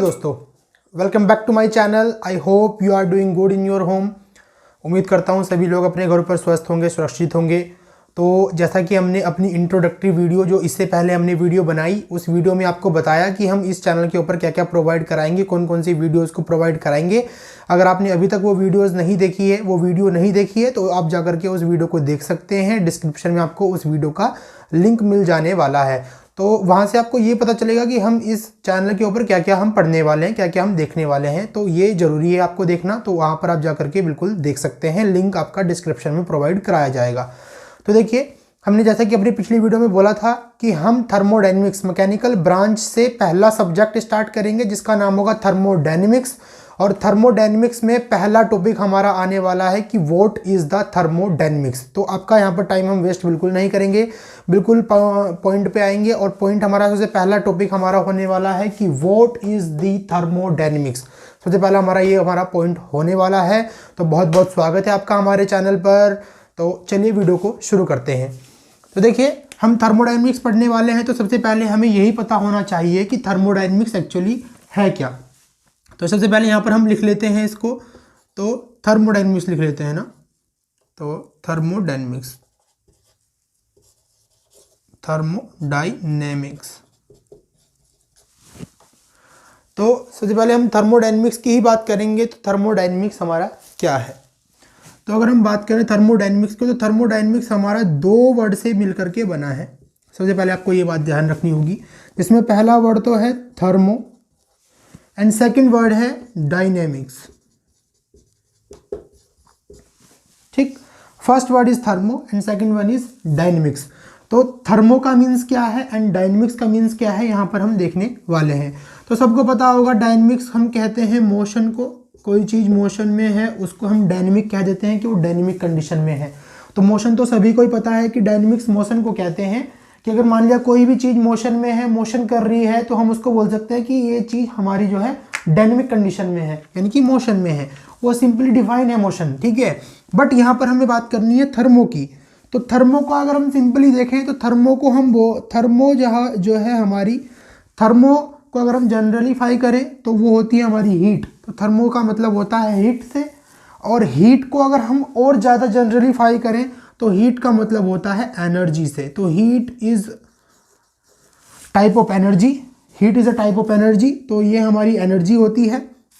दोस्तों, welcome back to my channel. I hope you are doing good in your home. उम्मीद करता हूँ सभी लोग अपने घर पर स्वस्थ होंगे, सुरक्षित होंगे। तो जैसा कि हमने अपनी इंट्रोडक्टरी वीडियो जो इससे पहले हमने वीडियो बनाई, उस वीडियो में आपको बताया कि हम इस चैनल के ऊपर क्या क्या प्रोवाइड कराएंगे, कौन कौन सी वीडियोज़ को प्रोवाइड कराएंगे। अगर आपने अभी तक वो वीडियोज़ नहीं देखी है, वो वीडियो नहीं देखी है, तो आप जाकर के उस वीडियो को देख सकते हैं। डिस्क्रिप्शन में आपको उस वीडियो का लिंक मिल जाने वाला है। तो वहाँ से आपको ये पता चलेगा कि हम इस चैनल के ऊपर क्या क्या हम पढ़ने वाले हैं, क्या क्या हम देखने वाले हैं। तो ये ज़रूरी है आपको देखना, तो वहाँ पर आप जाकर के बिल्कुल देख सकते हैं। लिंक आपका डिस्क्रिप्शन में प्रोवाइड कराया जाएगा। तो देखिए, हमने जैसा कि अपनी पिछली वीडियो में बोला था कि हम थर्मोडायनेमिक्स मैकेनिकल ब्रांच से पहला सब्जेक्ट स्टार्ट करेंगे जिसका नाम होगा थर्मोडायनेमिक्स। और थर्मोडायनेमिक्स में पहला टॉपिक हमारा आने वाला है कि व्हाट इज़ द थर्मोडायनेमिक्स। तो आपका यहाँ पर टाइम हम वेस्ट बिल्कुल नहीं करेंगे, बिल्कुल पॉइंट पे आएंगे। और पॉइंट हमारा सबसे पहला टॉपिक हमारा होने वाला है कि व्हाट इज़ द थर्मोडायनेमिक्स। सबसे पहला हमारा पॉइंट होने वाला है। तो बहुत बहुत स्वागत है आपका हमारे चैनल पर। तो चलिए वीडियो को शुरू करते हैं। तो देखिए, हम थर्मोडायनेमिक्स पढ़ने वाले हैं, तो सबसे पहले हमें यही पता होना चाहिए कि थर्मोडायनेमिक्स एक्चुअली है क्या। तो सबसे पहले यहाँ पर हम लिख लेते हैं इसको, तो थर्मोडायनेमिक्स लिख लेते हैं ना। तो थर्मोडायनेमिक्स तो सबसे पहले हम थर्मोडायनेमिक्स की ही बात करेंगे। तो थर्मोडायनेमिक्स हमारा क्या है। तो अगर हम बात करें थर्मोडायनेमिक्स की, तो थर्मोडायनेमिक्स हमारा दो वर्ड से मिलकर के बना है। सबसे पहले आपको ये बात ध्यान रखनी होगी, जिसमें पहला वर्ड तो है थर्मो एंड सेकंड वर्ड है डायनेमिक्स। ठीक, first word is thermo and second word is dynamics. तो थर्मो का मीन्स क्या है एंड डायनेमिक्स का मीन्स क्या है, यहाँ पर हम देखने वाले हैं। तो सबको पता होगा, डायनेमिक्स हम कहते हैं मोशन को। कोई चीज़ मोशन में है उसको हम डायनेमिक कह देते हैं कि वो डायनेमिक कंडीशन में है। तो मोशन तो सभी को ही पता है कि डायनेमिक्स मोशन को कहते हैं कि अगर मान लिया कोई भी चीज़ मोशन में है, मोशन कर रही है, तो हम उसको बोल सकते हैं कि ये चीज़ हमारी जो है डायनेमिक कंडीशन में है, यानी कि मोशन में है। वो सिंपली डिफाइन है मोशन, ठीक है। बट यहाँ पर हमें बात करनी है थर्मो की। तो थर्मो को अगर हम सिंपली देखें तो थर्मो को हम थर्मो जहाँ जो है हमारी, थर्मो को अगर हम जनरलीफाई करें तो वो होती है हमारी हीट। तो थर्मो का मतलब होता है हीट से। और हीट को अगर हम और ज़्यादा जनरलीफाई करें तो हीट का मतलब होता है एनर्जी से। तो heat is type of energy, heat is a type of energy. तो ये हमारी एनर्जी होती है,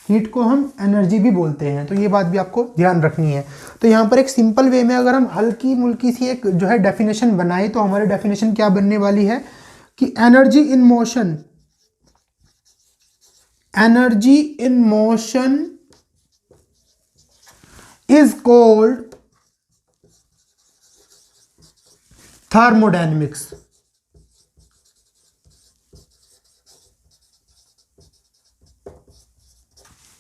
हीट को हम एनर्जी भी बोलते हैं। तो ये बात भी आपको ध्यान रखनी है। तो यहाँ पर एक सिंपल वे में अगर हम हल्की मुल्की सी एक जो है डेफिनेशन बनाए, तो हमारी डेफिनेशन क्या बनने वाली है कि energy in motion is called thermodynamics।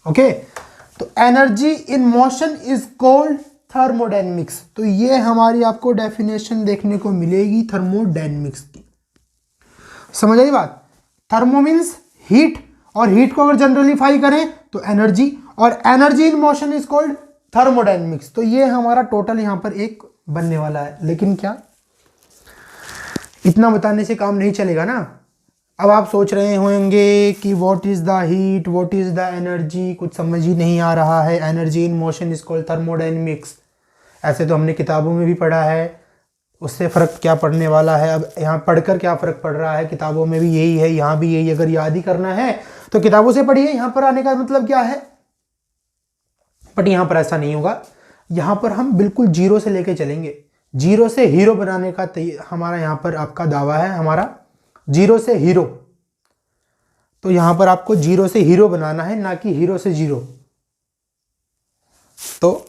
Okay, तो energy in motion is called thermodynamics. तो ये हमारी आपको डेफिनेशन देखने को मिलेगी थर्मोडायनेमिक्स की। समझ आई बात। थर्मो मीन्स हीट, और हीट को अगर जनरलीफाई करें तो एनर्जी, और energy in motion is called thermodynamics. तो ये हमारा टोटल यहाँ पर एक बनने वाला है। लेकिन क्या इतना बताने से काम नहीं चलेगा ना। अब आप सोच रहे होंगे कि what is the heat, what is the energy, कुछ समझ ही नहीं आ रहा है। Energy in motion is called thermodynamics, ऐसे तो हमने किताबों में भी पढ़ा है। उससे फ़र्क क्या पड़ने वाला है, अब यहाँ पढ़कर क्या फ़र्क पड़ रहा है। किताबों में भी यही है, यहाँ भी यही। अगर याद ही करना है तो किताबों से पढ़िए, यहाँ पर आने का मतलब क्या है। बट यहाँ पर ऐसा नहीं होगा। यहाँ पर हम बिल्कुल जीरो से लेके चलेंगे, जीरो से हीरो बनाने का हमारा यहाँ पर आपका दावा है, हमारा जीरो से हीरो। तो यहाँ पर आपको जीरो से हीरो बनाना है, ना कि हीरो से जीरो। तो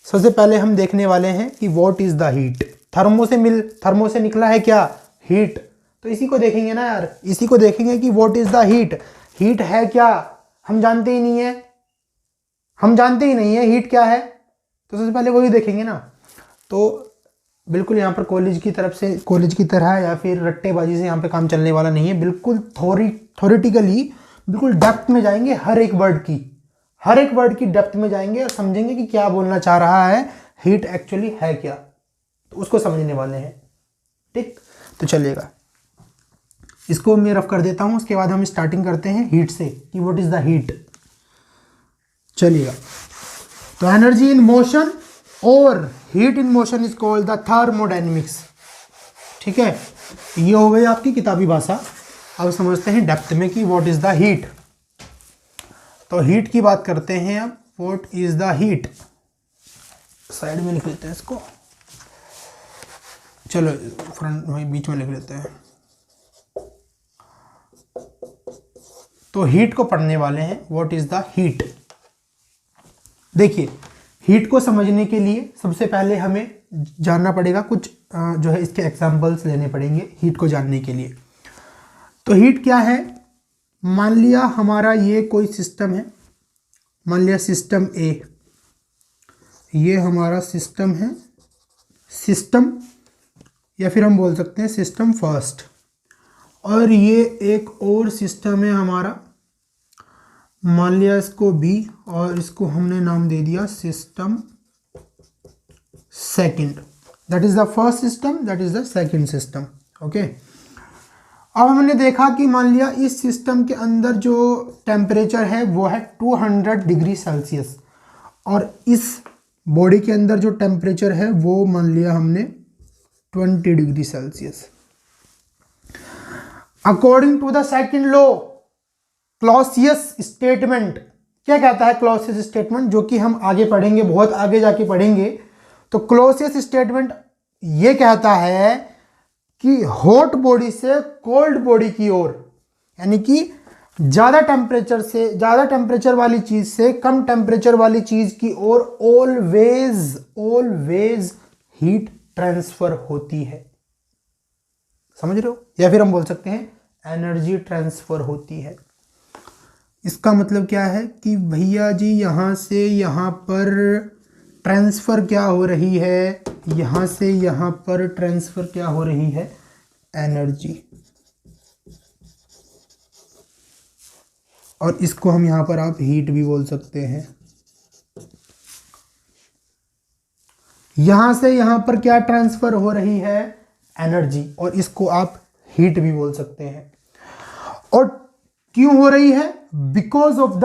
सबसे पहले हम देखने वाले हैं कि what is the heat. Thermo से निकला है क्या, हीट। तो इसी को देखेंगे ना यार, इसी को देखेंगे कि what is the heat. Heat है क्या, हम जानते ही नहीं है, हम जानते ही नहीं है हीट क्या है। तो सबसे पहले वही देखेंगे ना। तो बिल्कुल यहाँ पर कॉलेज की तरह या फिर रट्टेबाजी से यहाँ पे काम चलने वाला नहीं है। बिल्कुल थ्योरेटिकली बिल्कुल डेप्थ में जाएंगे, हर एक वर्ड की डेप्थ में जाएंगे और समझेंगे कि क्या बोलना चाह रहा है, हीट एक्चुअली है क्या। तो उसको समझने वाले हैं, ठीक। तो चलिएगा, इसको मैं रफ कर देता हूँ, उसके बाद हम स्टार्टिंग करते हैं हीट से कि व्हाट इज द हीट। चलिएगा, तो एनर्जी इन मोशन और heat in motion is called the thermodynamics. ठीक है, ये हो गई आपकी किताबी भाषा। अब समझते हैं डेप्थ में कि व्हाट इज द हीट। तो हीट की बात करते हैं अब, what is the heat. Side में लिख लेते हैं इसको, चलो फ्रंट में बीच में लिख लेते हैं। तो हीट को पढ़ने वाले हैं, व्हाट इज द हीट। देखिए, हीट को समझने के लिए सबसे पहले हमें जानना पड़ेगा, कुछ जो है इसके एग्जांपल्स लेने पड़ेंगे हीट को जानने के लिए। तो हीट क्या है, मान लिया हमारा ये कोई सिस्टम है, मान लिया सिस्टम ए, ये हमारा सिस्टम है, सिस्टम या फिर हम बोल सकते हैं सिस्टम फर्स्ट, और ये एक और सिस्टम है हमारा, मान लिया इसको बी, और इसको हमने नाम दे दिया system second. That is the first system, that is the second system. Okay, अब हमने देखा कि मान लिया इस सिस्टम के अंदर जो टेम्परेचर है वो है 200 डिग्री सेल्सियस, और इस बॉडी के अंदर जो टेम्परेचर है वो मान लिया हमने 20 degree Celsius. According to the second law, Clausius statement, क्या कहता है क्लॉसियस स्टेटमेंट, जो कि हम आगे पढ़ेंगे, बहुत आगे जाके पढ़ेंगे। तो क्लॉसियस स्टेटमेंट ये कहता है कि हॉट बॉडी से कोल्ड बॉडी की ओर, यानी कि ज़्यादा टेम्परेचर से, ज़्यादा टेम्परेचर वाली चीज़ से कम टेम्परेचर वाली चीज़ की ओर ऑलवेज हीट ट्रांसफर होती है। समझ रहे हो, या फिर हम बोल सकते हैं एनर्जी ट्रांसफर होती है। इसका मतलब क्या है कि भैया जी यहाँ से यहाँ पर ट्रांसफ़र क्या हो रही है, यहाँ से यहाँ पर ट्रांसफ़र क्या हो रही है, एनर्जी। और इसको हम यहाँ पर आप हीट भी बोल सकते हैं। यहाँ से यहाँ पर क्या ट्रांसफ़र हो रही है, एनर्जी, और इसको आप हीट भी बोल सकते हैं। और क्यों हो रही है, because of the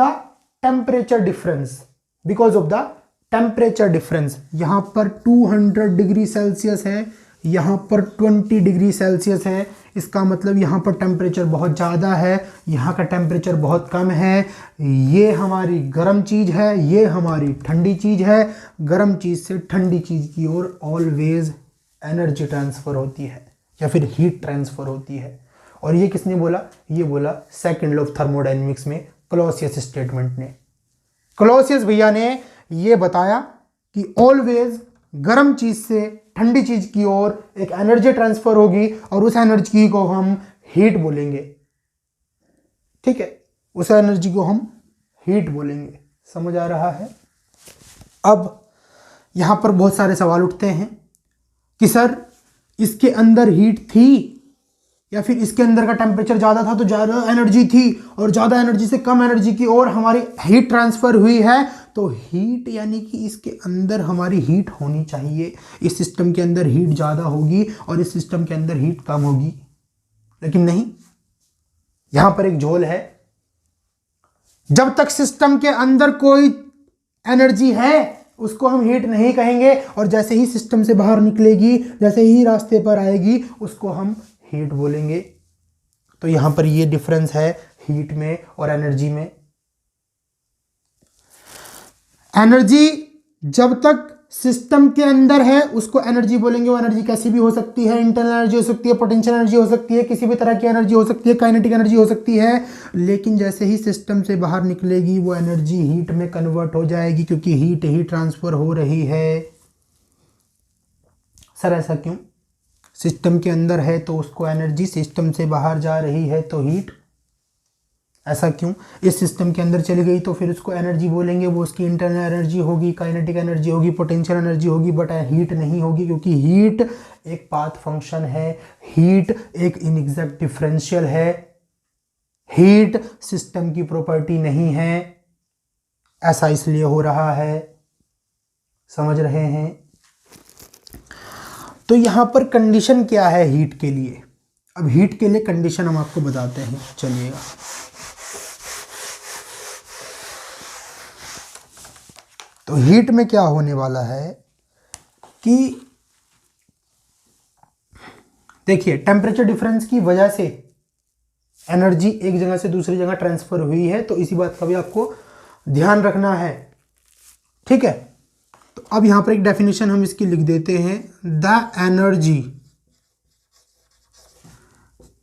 temperature difference, because of the temperature difference. यहाँ पर 200 डिग्री सेल्सियस है, यहाँ पर 20 डिग्री सेल्सियस है। इसका मतलब यहाँ पर टेम्परेचर बहुत ज़्यादा है, यहाँ का टेम्परेचर बहुत कम है। ये हमारी गर्म चीज़ है, ये हमारी ठंडी चीज़ है। गर्म चीज़ से ठंडी चीज़ की ओर ऑलवेज एनर्जी ट्रांसफ़र होती है या फिर हीट ट्रांसफ़र होती है। और ये किसने बोला, ये बोला सेकंड लॉ ऑफ थर्मोडायनेमिक्स में क्लॉसियस स्टेटमेंट ने। क्लॉसियस भैया ने ये बताया कि ऑलवेज गर्म चीज़ से ठंडी चीज़ की ओर एक एनर्जी ट्रांसफ़र होगी, और उस एनर्जी को हम हीट बोलेंगे। ठीक है, उस एनर्जी को हम हीट बोलेंगे। समझ आ रहा है। अब यहाँ पर बहुत सारे सवाल उठते हैं कि सर इसके अंदर हीट थी, या फिर इसके अंदर का टेम्परेचर ज़्यादा था तो ज़्यादा एनर्जी थी, और ज़्यादा एनर्जी से कम एनर्जी की ओर हमारी हीट ट्रांसफ़र हुई है। तो हीट यानी कि इसके अंदर हमारी हीट होनी चाहिए। इस सिस्टम के अंदर हीट ज़्यादा होगी और इस सिस्टम के अंदर हीट कम होगी, लेकिन नहीं, यहाँ पर एक झोल है। जब तक सिस्टम के अंदर कोई एनर्जी है उसको हम हीट नहीं कहेंगे, और जैसे ही सिस्टम से बाहर निकलेगी, जैसे ही रास्ते पर आएगी, उसको हम हीट बोलेंगे। तो यहां पर ये डिफरेंस है हीट में और एनर्जी में। एनर्जी जब तक सिस्टम के अंदर है उसको एनर्जी बोलेंगे। वो एनर्जी कैसी भी हो सकती है, इंटरनल एनर्जी हो सकती है, पोटेंशियल एनर्जी हो सकती है, किसी भी तरह की एनर्जी हो सकती है, काइनेटिक एनर्जी हो सकती है। लेकिन जैसे ही सिस्टम से बाहर निकलेगी वो एनर्जी हीट में कन्वर्ट हो जाएगी, क्योंकि हीट ही ट्रांसफर हो रही है। सर ऐसा क्यों, सिस्टम के अंदर है तो उसको एनर्जी, सिस्टम से बाहर जा रही है तो हीट, ऐसा क्यों? इस सिस्टम के अंदर चली गई तो फिर उसको एनर्जी बोलेंगे, वो उसकी इंटरनल एनर्जी होगी, काइनेटिक एनर्जी होगी, पोटेंशियल एनर्जी होगी, बट हीट नहीं होगी, क्योंकि हीट एक पाथ फंक्शन है, हीट एक इनएग्जैक्ट डिफरेंशियल है, हीट सिस्टम की प्रॉपर्टी नहीं है। ऐसा इसलिए हो रहा है, समझ रहे हैं? तो यहाँ पर कंडीशन क्या है हीट के लिए? अब हीट के लिए कंडीशन हम आपको बताते हैं, चलिएगा। तो हीट में क्या होने वाला है कि देखिए, टेम्परेचर डिफरेंस की वजह से एनर्जी एक जगह से दूसरी जगह ट्रांसफर हुई है, तो इसी बात का भी आपको ध्यान रखना है, ठीक है। तो अब यहां पर एक डेफिनेशन हम इसकी लिख देते हैं, the energy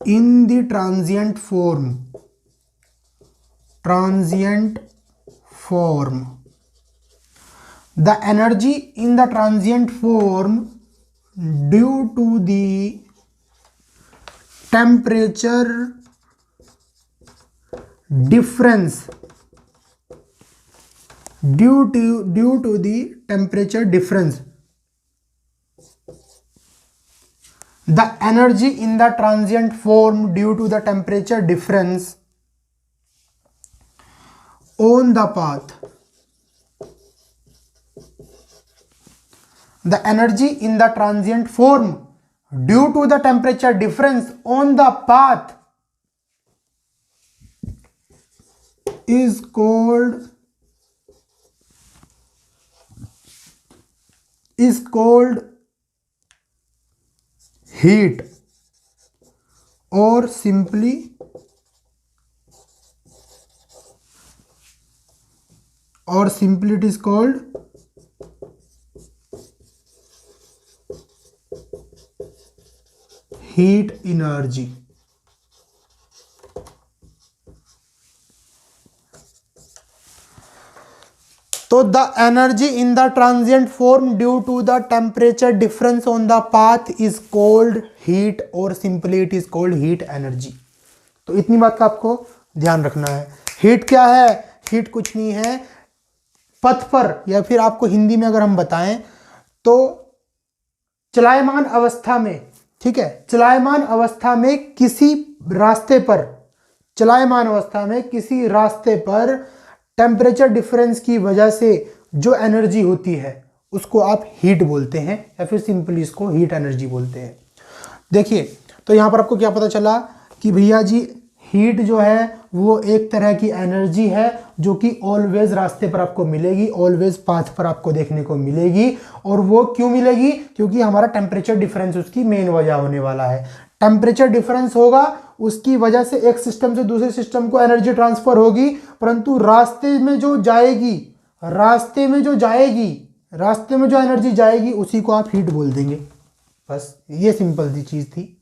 in the transient form, the energy in the transient form due to the temperature difference, due to the temperature difference, the energy in the transient form due to the temperature difference on the path, the energy in the transient form due to the temperature difference on the path is called heat, or simply it is called heat energy। तो the energy in the transient form due to the temperature difference on the path is called heat, और simply it is called heat energy. तो इतनी बात का आपको ध्यान रखना है। हीट क्या है? हीट कुछ नहीं है, पथ पर, या फिर आपको हिंदी में अगर हम बताएं तो चलायमान अवस्था में, ठीक है, चलायमान अवस्था में किसी रास्ते पर, चलायमान अवस्था में किसी रास्ते पर टेम्परेचर डिफरेंस की वजह से जो एनर्जी होती है उसको आप हीट बोलते हैं, या फिर सिंपली इसको हीट एनर्जी बोलते हैं। देखिए, तो यहाँ पर आपको क्या पता चला कि भैया जी हीट जो है वो एक तरह की एनर्जी है जो कि ऑलवेज रास्ते पर आपको मिलेगी, ऑलवेज पाथ पर आपको देखने को मिलेगी। और वो क्यों मिलेगी? क्योंकि हमारा टेम्परेचर डिफरेंस उसकी मेन वजह होने वाला है। टेम्परेचर डिफरेंस होगा, उसकी वजह से एक सिस्टम से दूसरे सिस्टम को एनर्जी ट्रांसफर होगी, परंतु रास्ते में जो एनर्जी जाएगी उसी को आप हीट बोल देंगे। बस ये सिंपल सी चीज थी।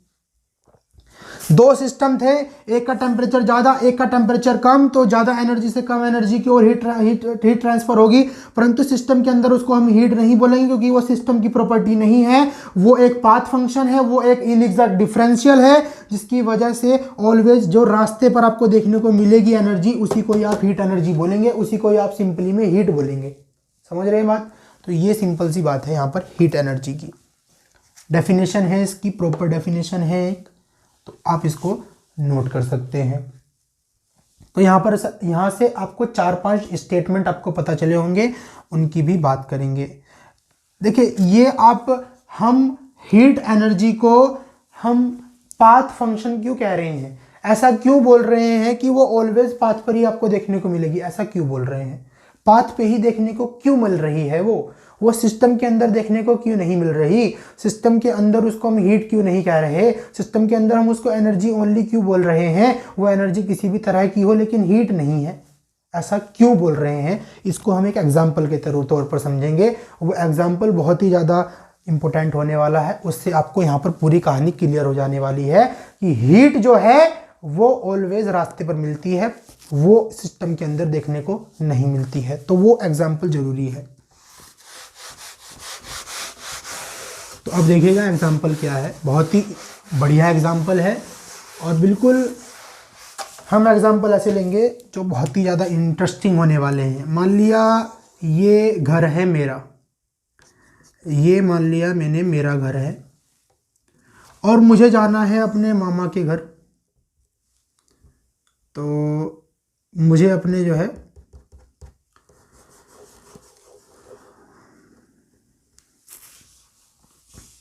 दो सिस्टम थे, एक का टेम्परेचर ज्यादा, एक का टेम्परेचर कम, तो ज्यादा एनर्जी से कम एनर्जी की ओर हीट ट्रांसफर होगी, परंतु सिस्टम के अंदर उसको हम हीट नहीं बोलेंगे क्योंकि वो सिस्टम की प्रॉपर्टी नहीं है, वो एक पाथ फंक्शन है, वो एक इनएग्जैक्ट डिफरेंशियल है, जिसकी वजह से ऑलवेज जो रास्ते पर आपको देखने को मिलेगी एनर्जी, उसी को ही आप हीट एनर्जी बोलेंगे, उसी को ही आप सिंपली में हीट बोलेंगे। समझ रहे हैं बात? तो ये सिंपल सी बात है यहाँ पर हीट एनर्जी की। डेफिनेशन है इसकी, प्रॉपर डेफिनेशन है एक, तो आप इसको नोट कर सकते हैं। तो यहाँ से आपको 4-5 स्टेटमेंट आपको पता चले होंगे, उनकी भी बात करेंगे। देखिए, ये हम हीट एनर्जी को हम पाथ फंक्शन क्यों कह रहे हैं, ऐसा क्यों बोल रहे हैं कि वो ऑलवेज पाथ पर ही आपको देखने को मिलेगी, ऐसा क्यों बोल रहे हैं? पाथ पे ही देखने को क्यों मिल रही है? वो सिस्टम के अंदर देखने को क्यों नहीं मिल रही? सिस्टम के अंदर उसको हम हीट क्यों नहीं कह रहे? सिस्टम के अंदर हम उसको एनर्जी ओनली क्यों बोल रहे हैं? वो एनर्जी किसी भी तरह की हो लेकिन हीट नहीं है, ऐसा क्यों बोल रहे हैं? इसको हम एक एग्जाम्पल के तौर पर समझेंगे। वो एग्जाम्पल बहुत ही ज़्यादा इंपॉर्टेंट होने वाला है, उससे आपको यहाँ पर पूरी कहानी क्लियर हो जाने वाली है कि हीट जो है वो ऑलवेज रास्ते पर मिलती है, वो सिस्टम के अंदर देखने को नहीं मिलती है। तो वो एग्जाम्पल जरूरी है। तो अब देखिएगा एग्जाम्पल क्या है, बहुत ही बढ़िया एग्जाम्पल है, और बिल्कुल हम एग्जाम्पल ऐसे लेंगे जो बहुत ही ज़्यादा इंटरेस्टिंग होने वाले हैं। मान लिया ये घर है मेरा, ये मान लिया मैंने मेरा घर है, और मुझे जाना है अपने मामा के घर। तो मुझे अपने जो है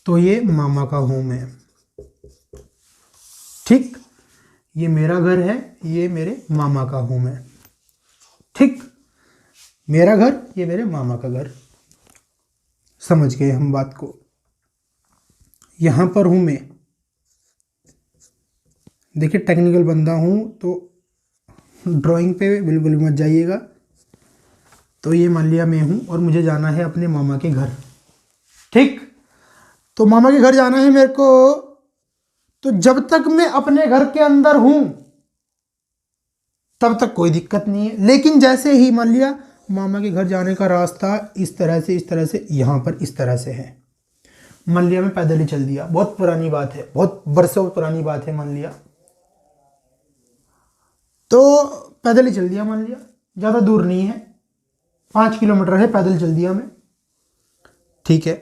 तो ये मामा का होम है, ठीक, ये मेरा घर है, ये मेरे मामा का होम है। ठीक, मेरा घर, ये मेरे मामा का घर। समझ गए हम बात को। यहां पर हूं मैं, देखिए टेक्निकल बंदा हूं तो ड्राइंग पे बिल्कुल मत जाइएगा। तो ये मान लिया मैं हूं और मुझे जाना है अपने मामा के घर। ठीक, तो मामा के घर जाना है मेरे को। तो जब तक मैं अपने घर के अंदर हूं तब तक कोई दिक्कत नहीं है, लेकिन जैसे ही मान लिया मामा के घर जाने का रास्ता इस तरह से यहाँ पर इस तरह से है, मान लिया मैं पैदल ही चल दिया, बहुत पुरानी बात है, बहुत बरसों पुरानी बात है, मान लिया तो पैदल ही चल दिया, मान लिया ज़्यादा दूर नहीं है, 5 किलोमीटर है, पैदल चल दिया मैं। ठीक है,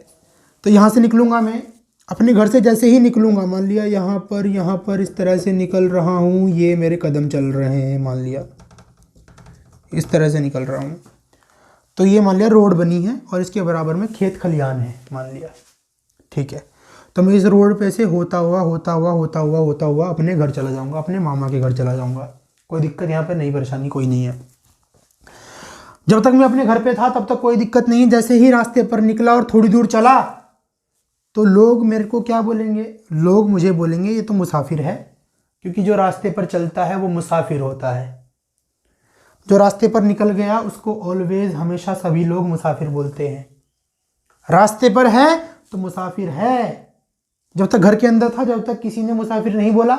तो यहाँ से निकलूँगा मैं अपने घर से, जैसे ही निकलूँगा मान लिया यहाँ पर इस तरह से निकल रहा हूँ, ये मेरे कदम चल रहे हैं, मान लिया इस तरह से निकल रहा हूँ। तो ये मान लिया रोड बनी है और इसके बराबर में खेत खलियान है, मान लिया। ठीक है, तो मैं इस रोड पे से होता हुआ अपने घर चला जाऊँगा, अपने मामा के घर चला जाऊँगा। कोई दिक्कत यहाँ पे नहीं, परेशानी कोई नहीं है। जब तक मैं अपने घर पे था तब तक कोई दिक्कत नहीं। जैसे ही रास्ते पर निकला और थोड़ी दूर चला तो लोग मेरे को क्या बोलेंगे, लोग मुझे बोलेंगे ये तो मुसाफिर है, क्योंकि जो रास्ते पर चलता है वो मुसाफिर होता है। जो रास्ते पर निकल गया उसको ऑलवेज हमेशा सभी लोग मुसाफिर बोलते हैं। रास्ते पर है तो मुसाफिर है। जब तक घर के अंदर था जब तक किसी ने मुसाफिर नहीं बोला,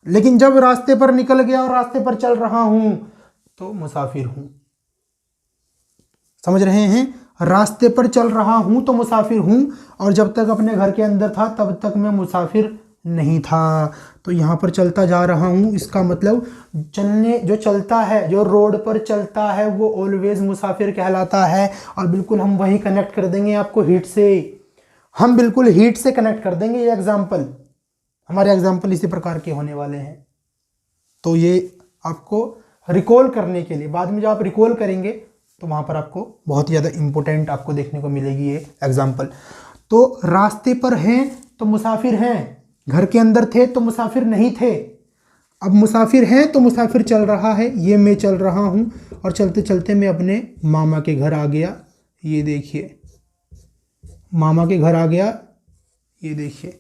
लेकिन जब रास्ते पर निकल गया और रास्ते पर चल रहा हूं तो मुसाफिर हूं। समझ रहे हैं, रास्ते पर चल रहा हूं तो मुसाफिर हूं, और जब तक अपने घर के अंदर था तब तक मैं मुसाफिर नहीं था। तो यहाँ पर चलता जा रहा हूँ, इसका मतलब जो चलता है, जो रोड पर चलता है वो ऑलवेज मुसाफिर कहलाता है। और बिल्कुल हम वही कनेक्ट कर देंगे आपको हीट से, हम बिल्कुल हीट से कनेक्ट कर देंगे। ये एग्जाम्पल, हमारे एग्जाम्पल इसी प्रकार के होने वाले हैं। तो ये आपको रिकॉल करने के लिए, बाद में जब आप रिकॉल करेंगे तो वहाँ पर आपको बहुत ही ज़्यादा इम्पोर्टेंट आपको देखने को मिलेगी ये एग्जाम्पल। तो रास्ते पर हैं तो मुसाफिर हैं, घर के अंदर थे तो मुसाफिर नहीं थे। अब मुसाफिर हैं तो मुसाफिर चल रहा है, ये मैं चल रहा हूँ और चलते चलते मैं अपने मामा के घर आ गया। ये देखिए मामा के घर आ गया, ये देखिए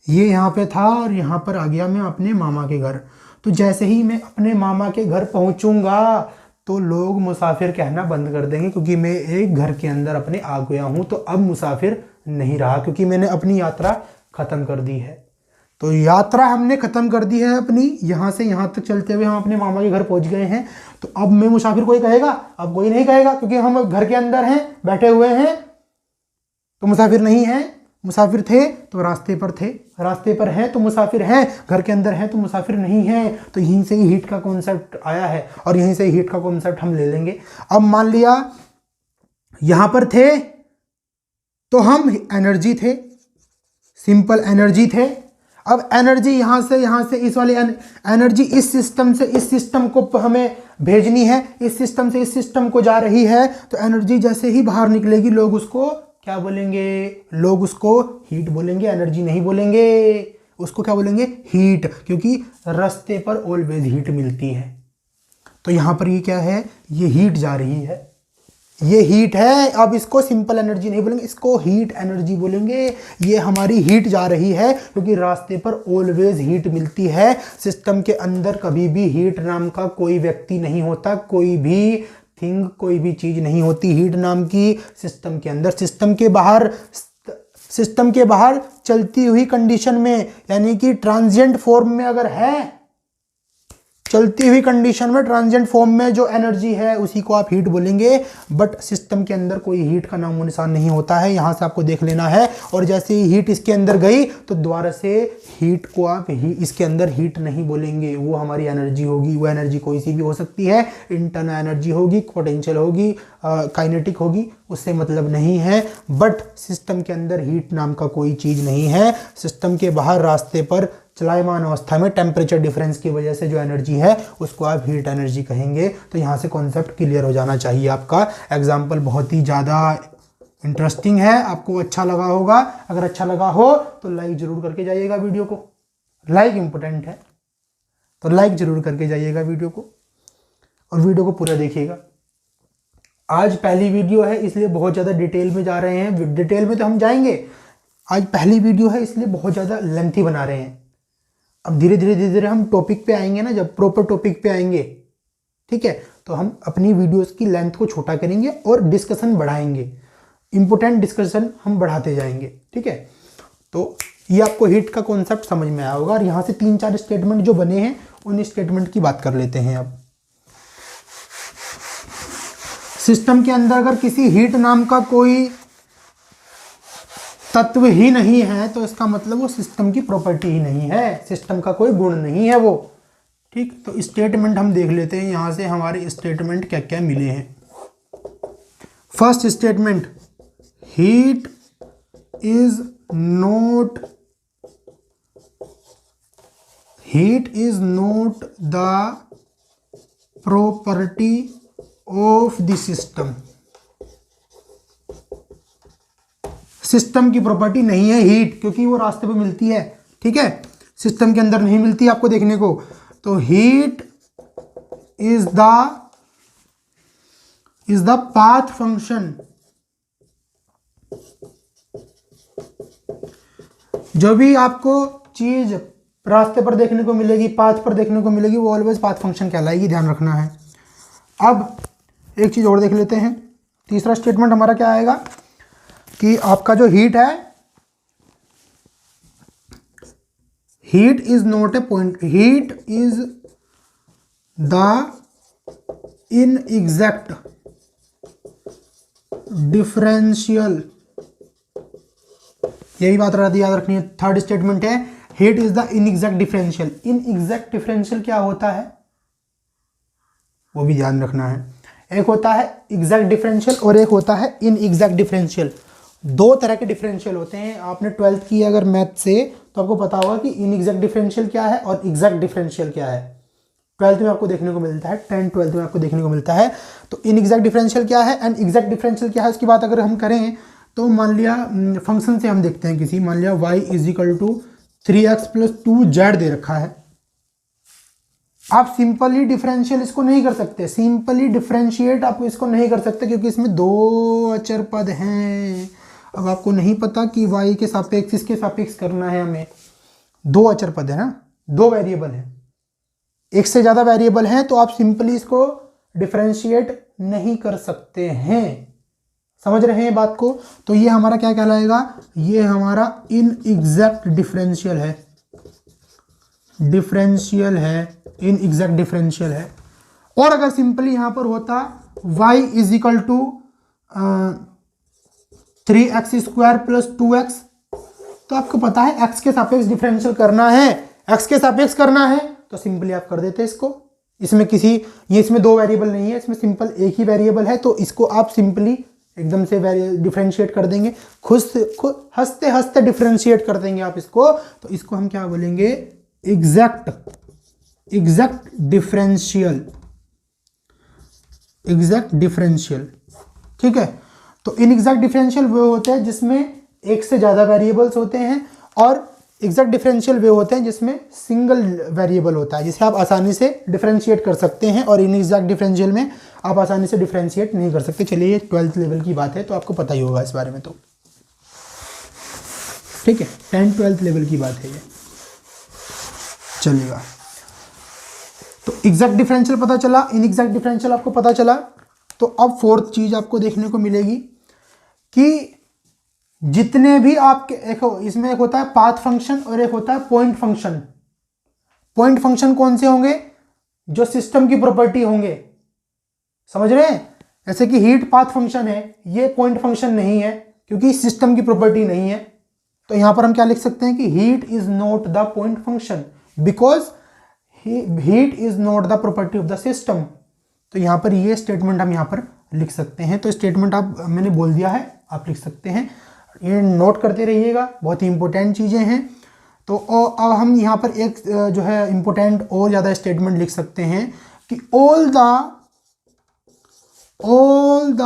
ये यहाँ पे था और यहाँ पर आ गया मैं अपने मामा के घर। तो जैसे ही मैं अपने मामा के घर पहुँचूँगा तो लोग मुसाफिर कहना बंद कर देंगे, क्योंकि मैं एक घर के अंदर अपने आ गया हूँ। तो अब मुसाफिर नहीं रहा, क्योंकि मैंने अपनी यात्रा ख़त्म कर दी है। तो यात्रा हमने ख़त्म कर दी है अपनी, यहाँ से यहाँ तक चलते हुए हम अपने मामा के घर पहुँच गए हैं। तो अब मैं मुसाफिर कोई कहेगा? अब कोई नहीं कहेगा, क्योंकि हम घर के अंदर हैं, बैठे हुए हैं, तो मुसाफिर नहीं हैं। मुसाफिर थे तो रास्ते पर थे, रास्ते पर हैं तो मुसाफिर हैं, घर के अंदर हैं तो मुसाफिर नहीं हैं। तो यहीं से ही हीट का कॉन्सेप्ट आया है और यहीं से हीट का कॉन्सेप्ट हम ले लेंगे। अब मान लिया यहाँ पर थे तो हम एनर्जी थे, सिंपल एनर्जी थे। अब एनर्जी यहाँ से इस वाली एनर्जी इस सिस्टम से इस सिस्टम को हमें भेजनी है, इस सिस्टम से इस सिस्टम को जा रही है। तो एनर्जी जैसे ही बाहर निकलेगी लोग उसको क्या बोलेंगे? लोग उसको हीट बोलेंगे, एनर्जी नहीं बोलेंगे। उसको क्या बोलेंगे? हीट, क्योंकि रास्ते पर ऑलवेज हीट मिलती है। तो यहाँ पर ये क्या है? ये हीट जा रही है, ये हीट है। अब इसको सिंपल एनर्जी नहीं बोलेंगे, इसको हीट एनर्जी बोलेंगे। ये हमारी हीट जा रही है क्योंकि रास्ते पर ऑलवेज हीट मिलती है। सिस्टम के अंदर कभी भी हीट नाम का कोई व्यक्ति नहीं होता, कोई भी थिंग, कोई भी चीज नहीं होती हीट नाम की सिस्टम के अंदर। सिस्टम के बाहर चलती हुई कंडीशन में, यानी कि ट्रांजिएंट फॉर्म में अगर है, चलती हुई कंडीशन में ट्रांजिएंट फॉर्म में जो एनर्जी है उसी को आप हीट बोलेंगे। बट सिस्टम के अंदर कोई हीट का नामो निशान नहीं होता है, यहाँ से आपको देख लेना है। और जैसे ही हीट इसके अंदर गई तो दोबारा से हीट को आप इसके अंदर हीट नहीं बोलेंगे, वो हमारी एनर्जी होगी। वो एनर्जी कोई सी भी हो सकती है, इंटरनल एनर्जी होगी, पोटेंशियल होगी, काइनेटिक होगी, उससे मतलब नहीं है। बट सिस्टम के अंदर हीट नाम का कोई चीज़ नहीं है। सिस्टम के बाहर रास्ते पर चलायमान अवस्था में टेम्परेचर डिफरेंस की वजह से जो एनर्जी है उसको आप हीट एनर्जी कहेंगे। तो यहाँ से कॉन्सेप्ट क्लियर हो जाना चाहिए आपका। एग्जाम्पल बहुत ही ज़्यादा इंटरेस्टिंग है, आपको अच्छा लगा होगा। अगर अच्छा लगा हो तो लाइक ज़रूर करके जाइएगा वीडियो को। लाइक इम्पोर्टेंट है, तो लाइक जरूर करके जाइएगा वीडियो को, और वीडियो को पूरा देखिएगा। आज पहली वीडियो है इसलिए बहुत ज़्यादा डिटेल में जा रहे हैं, डिटेल में तो हम जाएंगे, आज पहली वीडियो है इसलिए बहुत ज़्यादा लेंथी बना रहे हैं। अब धीरे धीरे हम टॉपिक पे आएंगे ना, जब प्रॉपर टॉपिक पे आएंगे, ठीक है, तो हम अपनी वीडियोस की लेंथ को छोटा करेंगे और डिस्कशन बढ़ाएंगे, इंपॉर्टेंट डिस्कशन हम बढ़ाते जाएंगे, ठीक है। तो ये आपको हीट का कॉन्सेप्ट समझ में आया होगा। और यहाँ से 3-4 स्टेटमेंट जो बने हैं उन स्टेटमेंट की बात कर लेते हैं। अब सिस्टम के अंदर अगर किसी हीट नाम का कोई तत्व ही नहीं है तो इसका मतलब वो सिस्टम की प्रॉपर्टी ही नहीं है, सिस्टम का कोई गुण नहीं है वो, ठीक। तो स्टेटमेंट हम देख लेते हैं यहाँ से हमारे स्टेटमेंट क्या क्या मिले हैं। First statement, heat is not the property of the system. System की प्रॉपर्टी नहीं है हीट, क्योंकि वो रास्ते पे मिलती है, ठीक है, सिस्टम के अंदर नहीं मिलती आपको देखने को। तो heat is the path function. जो भी आपको चीज रास्ते पर देखने को मिलेगी, पाथ पर देखने को मिलेगी, वो ऑलवेज पाथ फंक्शन कहलाएगी, ध्यान रखना है। अब एक चीज और देख लेते हैं। तीसरा स्टेटमेंट हमारा क्या आएगा कि आपका जो हीट है, heat is not a point, heat is the inexact differential, यही बात याद रखनी है। थर्ड स्टेटमेंट है heat is the inexact differential. Inexact differential क्या होता है वो भी ध्यान रखना है। एक होता है एग्जैक्ट डिफरेंशियल और एक होता है इनएग्जैक्ट डिफरेंशियल। दो तरह के डिफरेंशियल होते हैं। आपने 12th की अगर मैथ से तो आपको पता होगा कि इनएग्जैक्ट डिफरेंशियल क्या है और एग्जैक्ट डिफरेंशियल क्या है। 12th में आपको देखने को मिलता है, 10th 12th में आपको देखने को मिलता है। तो इनएग्जैक्ट डिफरेंशियल क्या है एंड एग्जैक्ट डिफरेंशियल क्या है, उसकी बात अगर हम करें तो मान लिया फंक्शन से हम देखते हैं किसी, मान लिया y = 3x + 2z दे रखा है। आप सिंपली डिफरेंशियल इसको नहीं कर सकते, सिंपली डिफरेंशिएट आप इसको नहीं कर सकते क्योंकि इसमें दो अचर पद हैं। अब आपको नहीं पता कि y के सापेक्ष इसके सापेक्ष करना है हमें, दो अचर पद है ना, दो वेरिएबल है, एक से ज़्यादा वेरिएबल हैं, तो आप सिंपली इसको डिफरेंशिएट नहीं कर सकते हैं। समझ रहे हैं बात को। तो ये हमारा क्या कहलाएगा, ये हमारा इनएग्जैक्ट डिफरेंशियल है, इनएग्जैक्ट डिफरेंशियल है। और अगर सिंपली यहां पर होता y = 3x² + 2x, तो आपको पता है x के सापेक्ष डिफरेंशियल करना है, x के सापेक्ष करना है, तो सिंपली आप कर देते इसको। इसमें इसमें दो वेरिएबल नहीं है, इसमें सिंपल एक ही वेरिएबल है, तो इसको आप सिंपली एकदम से डिफरेंशिएट कर देंगे, खुद हंसते हंसते डिफरेंशिएट कर देंगे आप इसको। तो इसको हम क्या बोलेंगे, एग्जैक्ट डिफरेंशियल, ठीक है। तो इनएग्जैक्ट डिफरेंशियल वे होते हैं जिसमें एक से ज़्यादा वेरिएबल्स होते हैं, और एग्जैक्ट डिफरेंशियल वे होते हैं जिसमें सिंगल वेरिएबल होता है, जिसे आप आसानी से डिफरेंशिएट कर सकते हैं। और इनएग्जैक्ट डिफरेंशियल में आप आसानी से डिफरेंशिएट नहीं कर सकते। चलिए ये 12th लेवल की बात है तो आपको पता ही होगा इस बारे में, तो ठीक है, 10-12th लेवल की बात है ये, चलेगा। तो एग्जैक्ट डिफरेंशियल पता चला, इनएग्जैक्ट डिफरेंशियल आपको पता चला। तो अब फोर्थ चीज आपको देखने को मिलेगी कि जितने भी आपके इसमें एक होता है पाथ फंक्शन और एक होता है पॉइंट फंक्शन। पॉइंट फंक्शन कौन से होंगे, जो सिस्टम की प्रॉपर्टी होंगे, समझ रहे हैं। जैसे कि हीट पाथ फंक्शन है, ये पॉइंट फंक्शन नहीं है क्योंकि सिस्टम की प्रॉपर्टी नहीं है। तो यहां पर हम क्या लिख सकते हैं कि heat is not the point function because heat is not the property of the system. तो यहां पर ये स्टेटमेंट हम यहां पर लिख सकते हैं। तो स्टेटमेंट मैंने बोल दिया है, आप लिख सकते हैं, ये नोट करते रहिएगा, बहुत ही इंपॉर्टेंट चीज़ें हैं। तो अब हम यहाँ पर एक जो है इंपॉर्टेंट और ज़्यादा स्टेटमेंट लिख सकते हैं कि all the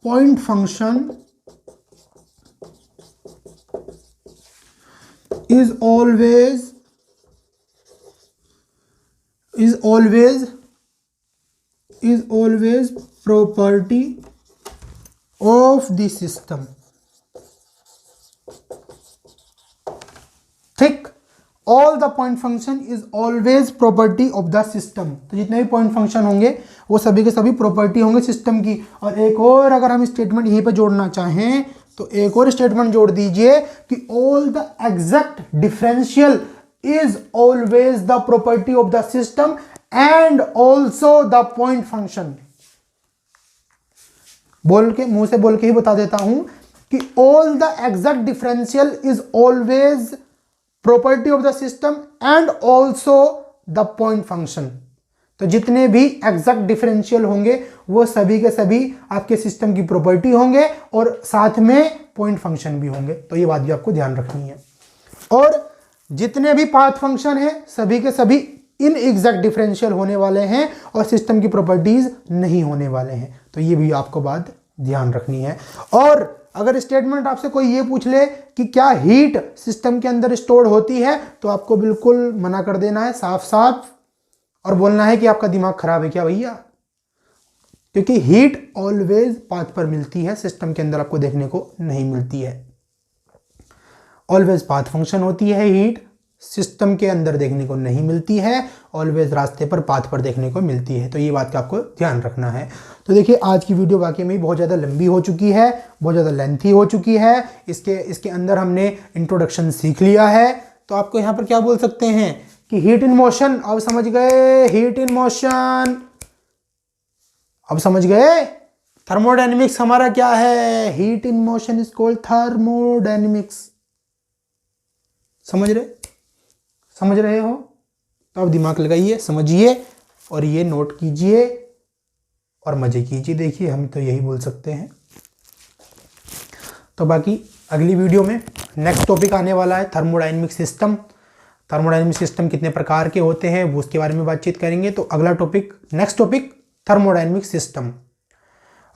point function is always is always property of the system. ठीक, all the point function is always property of the system. तो जितने भी पॉइंट फंक्शन होंगे वो सभी के सभी प्रॉपर्टी होंगे सिस्टम की। और एक और अगर हम स्टेटमेंट यहीं पे जोड़ना चाहें तो एक और स्टेटमेंट जोड़ दीजिए कि all the exact differential is always the property of the system and also the point function. बोल के मुंह से बोल के ही बता देता हूं कि all the exact differential is always property of the system and also the point function. तो जितने भी एग्जैक्ट डिफरेंशियल होंगे वो सभी के सभी आपके सिस्टम की प्रॉपर्टी होंगे और साथ में पॉइंट फंक्शन भी होंगे। तो ये बात भी आपको ध्यान रखनी है। और जितने भी पाथ फंक्शन है सभी के सभी इन एग्जैक्ट डिफरेंशियल होने वाले हैं और सिस्टम की प्रॉपर्टीज नहीं होने वाले हैं। तो ये भी आपको बात ध्यान रखनी है। और अगर स्टेटमेंट आपसे कोई ये पूछ ले कि क्या हीट सिस्टम के अंदर स्टोर होती है तो आपको बिल्कुल मना कर देना है साफ साफ और बोलना है कि आपका दिमाग खराब है क्या भैया, क्योंकि हीट ऑलवेज पाथ पर मिलती है, सिस्टम के अंदर आपको देखने को नहीं मिलती है। ऑलवेज पाथ फंक्शन होती है हीट, सिस्टम के अंदर देखने को नहीं मिलती है, ऑलवेज रास्ते पर पाथ पर देखने को मिलती है। तो ये बात का आपको ध्यान रखना है। तो देखिए आज की वीडियो वाकई में बहुत ज़्यादा लंबी हो चुकी है, बहुत ज़्यादा लेंथी हो चुकी है। इसके अंदर हमने इंट्रोडक्शन सीख लिया है। तो आपको यहाँ पर क्या बोल सकते हैं कि हीट इन मोशन, अब समझ गए, हीट इन मोशन अब समझ गए। थर्मोडायनेमिक्स हमारा क्या है, heat in motion is called thermodynamics. समझ रहे हो? तो अब दिमाग लगाइए, समझिए और ये नोट कीजिए और मजे कीजिए। देखिए हम तो यही बोल सकते हैं। तो बाकी अगली वीडियो में नेक्स्ट टॉपिक आने वाला है थर्मोडायनेमिक सिस्टम। थर्मोडायनेमिक सिस्टम कितने प्रकार के होते हैं वो उसके बारे में बातचीत करेंगे। तो अगला topic, next topic thermodynamic system.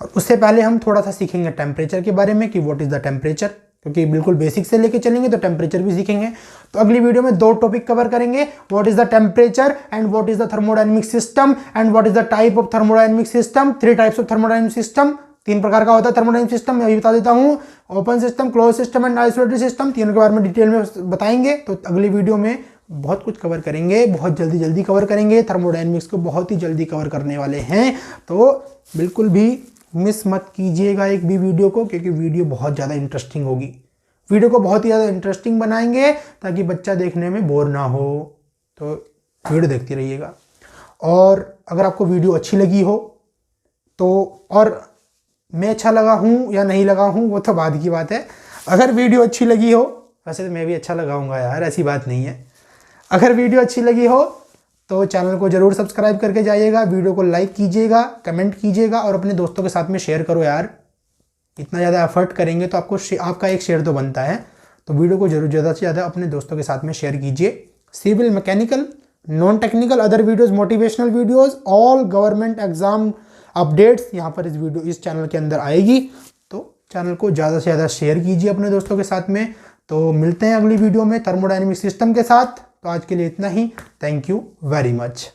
और उससे पहले हम थोड़ा सा सीखेंगे टेम्परेचर के बारे में कि व्हाट इज द टेम्परेचर, क्योंकि बिल्कुल बेसिक से लेके चलेंगे तो टेम्परेचर भी सीखेंगे। तो अगली वीडियो में दो टॉपिक कवर करेंगे, what is the temperature and what is the thermodynamic system and what is the type of thermodynamic system. 3 types of thermodynamic system, 3 प्रकार का होता है थर्मोडायनेमिक सिस्टम। मैं अभी बता देता हूँ, open system, close system and isolated system. तीनों के बारे में डिटेल में बताएंगे। तो अगली वीडियो में बहुत कुछ कवर करेंगे, बहुत जल्दी कवर करेंगे। थर्मोडायनेमिक्स को बहुत ही जल्दी कवर करने वाले हैं। तो बिल्कुल भी मिस मत कीजिएगा एक भी वीडियो को, क्योंकि वीडियो बहुत ज़्यादा इंटरेस्टिंग होगी। वीडियो को बहुत ही ज़्यादा इंटरेस्टिंग बनाएंगे ताकि बच्चा देखने में बोर ना हो। तो वीडियो देखते रहिएगा। और अगर आपको वीडियो अच्छी लगी हो तो, और मैं अच्छा लगा हूँ या नहीं लगा हूँ वो तो बाद की बात है। अगर वीडियो अच्छी लगी हो, वैसे तो मैं भी अच्छा लगाऊंगा यार, ऐसी बात नहीं है। अगर वीडियो अच्छी लगी हो तो चैनल को ज़रूर सब्सक्राइब करके जाइएगा, वीडियो को लाइक कीजिएगा, कमेंट कीजिएगा और अपने दोस्तों के साथ में शेयर करो यार। इतना ज़्यादा एफर्ट करेंगे तो आपका एक शेयर तो बनता है। तो वीडियो को जरूर ज़्यादा से ज़्यादा अपने दोस्तों के साथ में शेयर कीजिए। Civil, mechanical, non technical, other videos, motivational videos, all government exam updates यहाँ पर इस चैनल के अंदर आएगी। तो चैनल को ज़्यादा से ज़्यादा शेयर कीजिए अपने दोस्तों के साथ में। तो मिलते हैं अगली वीडियो में थर्मोडायनेमिक सिस्टम के साथ। तो आज के लिए इतना ही। Thank you very much.